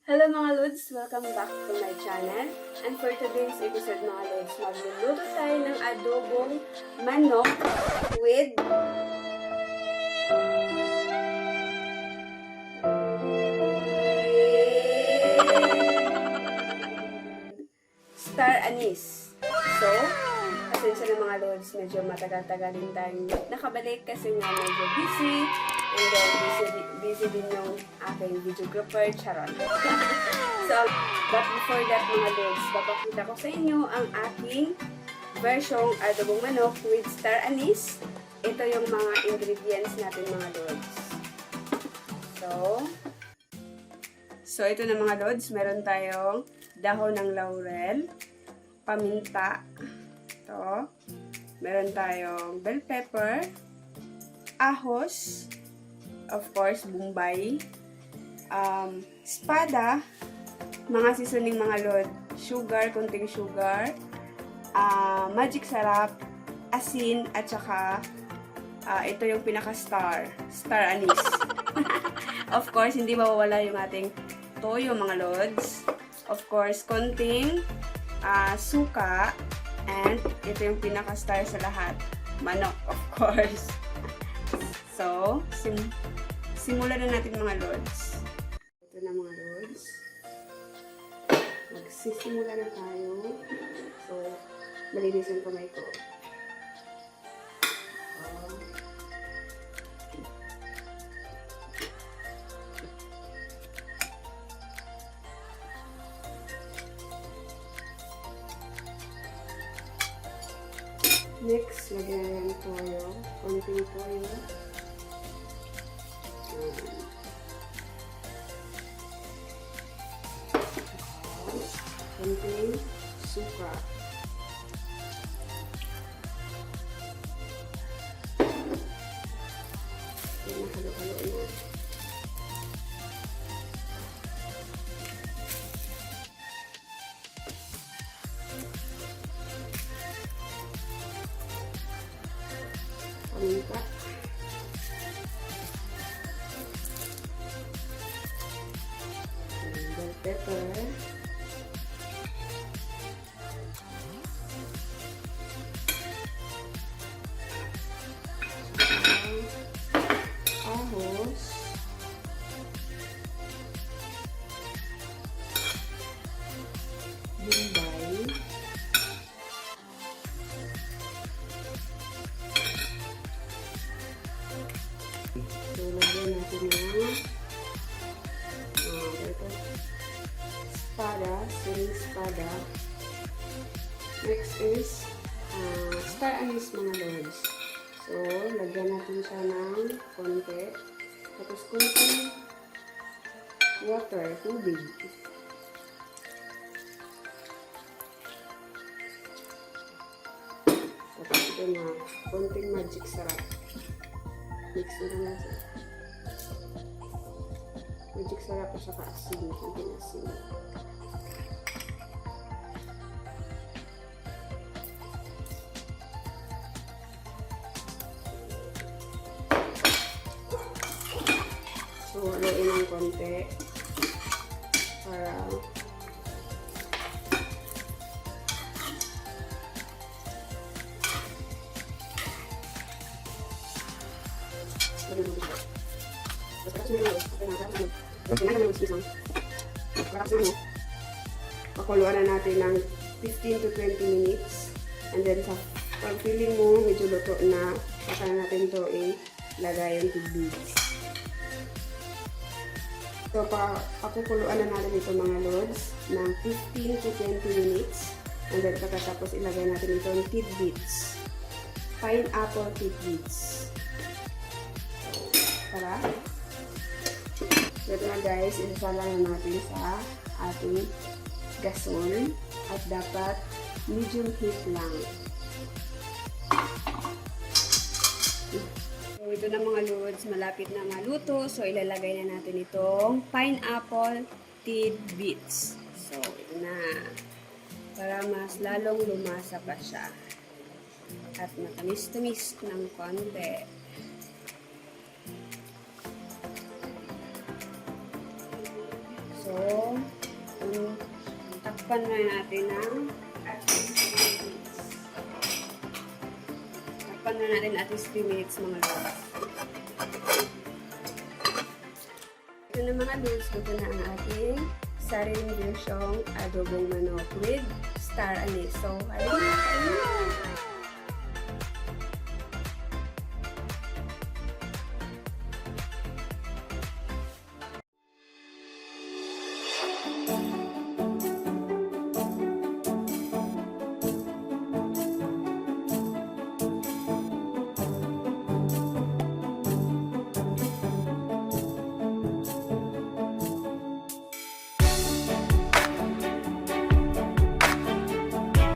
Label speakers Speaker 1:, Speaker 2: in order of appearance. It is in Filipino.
Speaker 1: Hello mga Lods! Welcome back to my channel. And for today's episode mga Lods, magluluto tayo ng adobong manok with star anise. So, pasensya na mga Lods, medyo matagal-tagal din tayong nakabalik kasi nga medyo busy. And then, busy din yung aking videographer, charot. So, but before that mga Lods, papakita ko sa inyo ang aking versyong adobong manok with star anise. Ito yung mga ingredients natin mga Lods. So ito na mga Lods, meron tayong dahon ng laurel, paminta, ito, meron tayong bell pepper, ahos, of course, bombay, espada, mga seasoning mga Lod, sugar, kunting sugar, magic sarap, asin, at saka ito yung pinaka-star anise. Of course, hindi mawawala yung ating toyo mga Lods. Of course, konting suka, and ito yung pinaka-star sa lahat, manok, of course. So, simulan na natin mga Lods. Ito na mga Lods. Magsisimula na tayo. So, malinis yung kamay ko. Next, lagyan ng toyo. Konting toyo. Konting suka. Halo-halo na. Paminta. Bell pepper. Ahos. Bombay. So, lagyan natin ng siling espada. Next is star anise mga Lods. So, lagyan natin siya ng konti. Tapos konti water, tubig. Tapos ito na, konting magic sarap. Mix na natin. Magic sarap at saka asin. Konting asin. So, haluin ng konti para pakuluan na natin ng 15 to 20 minutes. And then, sa pag feeling mo medyo luto na, saka natin ito ilagay yung tubig. So, pakukuluan na natin ito mga Lods ng 15 to 20 minutes. And then, pagkatapos ilagay natin ito yung tidbits. Pineapple tidbits. So, tara. Ito na guys, isasala na natin sa ating gasol. At dapat medium heat lang. So, ito na mga Lods, malapit na maluto. So, ilalagay na natin itong pineapple tidbits. So, ito na. Para mas lalong lumasa pa siya. At matamis-tamis ng konti. So, Takpan na natin ng at least 3 minutes. Takpan na natin at least 3 minutes mga lods. Ito na mga lods, luto na ang ating sariling versyong adobong manok with star anise. So, ayun na.